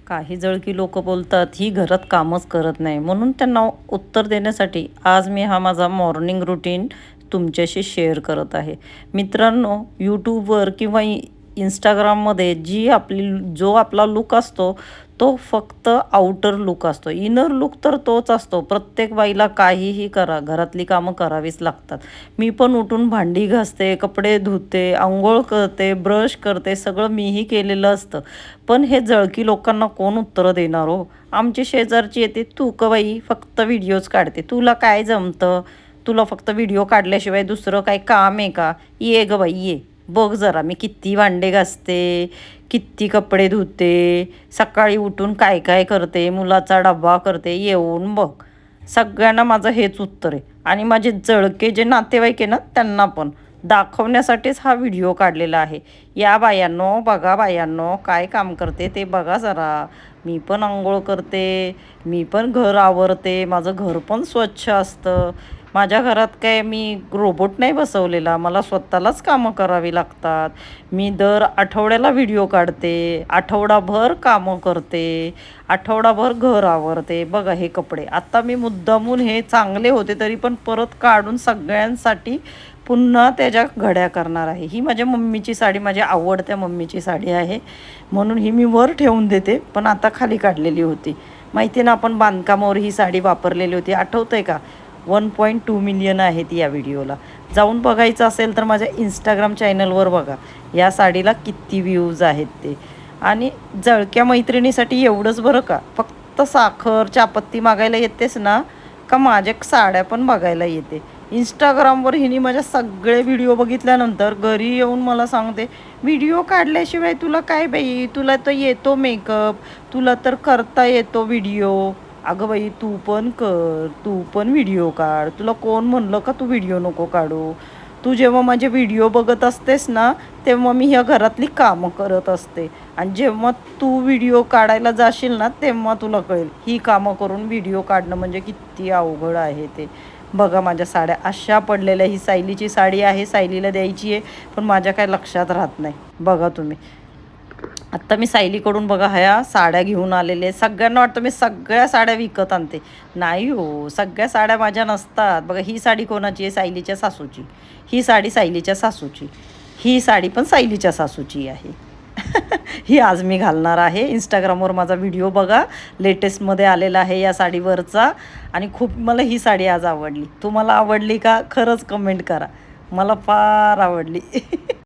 काही जळकी लोक बोलतात ही घरात कामच करत नाही, म्हणून त्यांना उत्तर देण्यासाठी आज मी हा माझा मॉर्निंग रुटीन तुमच्याशी शेअर करत आहे. मित्रांनो, यूट्यूबवर किंवा इंस्टाग्राममध्ये जो आपला लूक असतो तो फक्त आउटर लूक असतो. इनर लूक तर तोच असतो. प्रत्येक बाईला काहीही करा, घरातली कामं करावीच लागतात. मी पण उठून भांडी घासते, कपडे धुते, अंघोळ करते, ब्रश करते, सगळं मीही केलेलं असतं. पण हे जळकी लोकांना कोण उत्तरं देणार हो? आमची शेजारची येते, "तू का बाई फक्त व्हिडिओज काढते, तुला काय जमतं? तुला फक्त व्हिडिओ काढल्याशिवाय दुसरं काही काम आहे का? ये गं बाई ये, बघ जरा मी किती भांडे घासते, किती कपडे धुते, सकाळी उठून काय काय करते, मुलाचा डब्बा करते, येऊन बघ." सगळ्यांना माझं हेच उत्तर आहे. आणि माझे जळके जे नातेवाईक आहे ना, त्यांना पण दाखवण्यासाठीच हा व्हिडिओ काढलेला आहे. या बायांनो, बघा बायांनो, काय काम करते ते बघा जरा. मी पण अंघोळ करते, मी पण घर आवरते, माझं घर पण स्वच्छ असतं. माझ्या घरात काय मी रोबोट नाही बसवलेला, मला स्वतःलाच कामं करावी लागतात. मी दर आठवड्याला व्हिडिओ काढते, आठवडाभर कामं करते, आठवडाभर घर आवरते. बघा हे कपडे आता मी मुद्दामून, हे चांगले होते तरी पण परत काढून सगळ्यांसाठी पुन्हा त्याच्या घड्या करणार आहे. ही माझ्या मम्मीची साडी, माझ्या आवडत्या मम्मीची साडी आहे, म्हणून ही मी वर ठेवून देते, पण आता खाली काढलेली होती. माहिती ना, आपण बांधकामावर ही साडी वापरलेली होती, आठवतं आहे का? 1.2 मिलियन आहेत या व्हिडिओला. जाऊन बघायचं असेल तर माझ्या इंस्टाग्राम चॅनलवर बघा, या साडीला किती व्ह्यूज आहेत ते. आणि जळक्या मैत्रिणीसाठी एवढंच बरं का, फक्त साखर चहापत्ती मागायला येतेस ना का माझ्या साड्या पण बघायला येते. इंस्टाग्रामवर हिने माझ्या सगळे व्हिडिओ बघितल्यानंतर घरी येऊन मला सांगते, "व्हिडिओ काढल्याशिवाय तुला काय बाई, तुला तर येतो मेकअप, तुला तर करता येतो व्हिडिओ." अगं बाई, तू पण कर, तू पण व्हिडिओ काढ. तुला कोण म्हणलं का तू व्हिडिओ नको काढू? तू जेव्हा माझे व्हिडिओ बघत असतेस ना, तेव्हा मी ह्या घरातली कामं करत असते. आणि जेव्हा तू व्हिडिओ काढायला जाशील ना, तेव्हा तुला कळेल ही कामं करून व्हिडिओ काढणं म्हणजे किती अवघड आहे ते. बघा माझ्या साड्या अशा पडलेल्या. ही सायलीची साडी आहे, सायलीला द्यायची आहे, पण माझ्या काय लक्षात राहत नाही. बघा तुम्ही, आत्ता मी सायलीकडून बघा ह्या साड्या घेऊन आलेले. सगळ्यांना वाटतं मी सगळ्या साड्या विकत आणते. नाही हो, सगळ्या साड्या माझ्या नसतात. बघा ही साडी कोणाची आहे? सायलीच्या सासूची. ही साडी सायलीच्या सासूची. ही साडी पण सायलीच्या सासूची आहे. ही आज मी घालणार आहे. इंस्टाग्रामवर माझा व्हिडिओ बघा, लेटेस्टमध्ये आलेला आहे या साडीवरचा. आणि खूप मला ही साडी आज आवडली. तुम्हाला आवडली का? खरंच कमेंट करा. मला फार आवडली.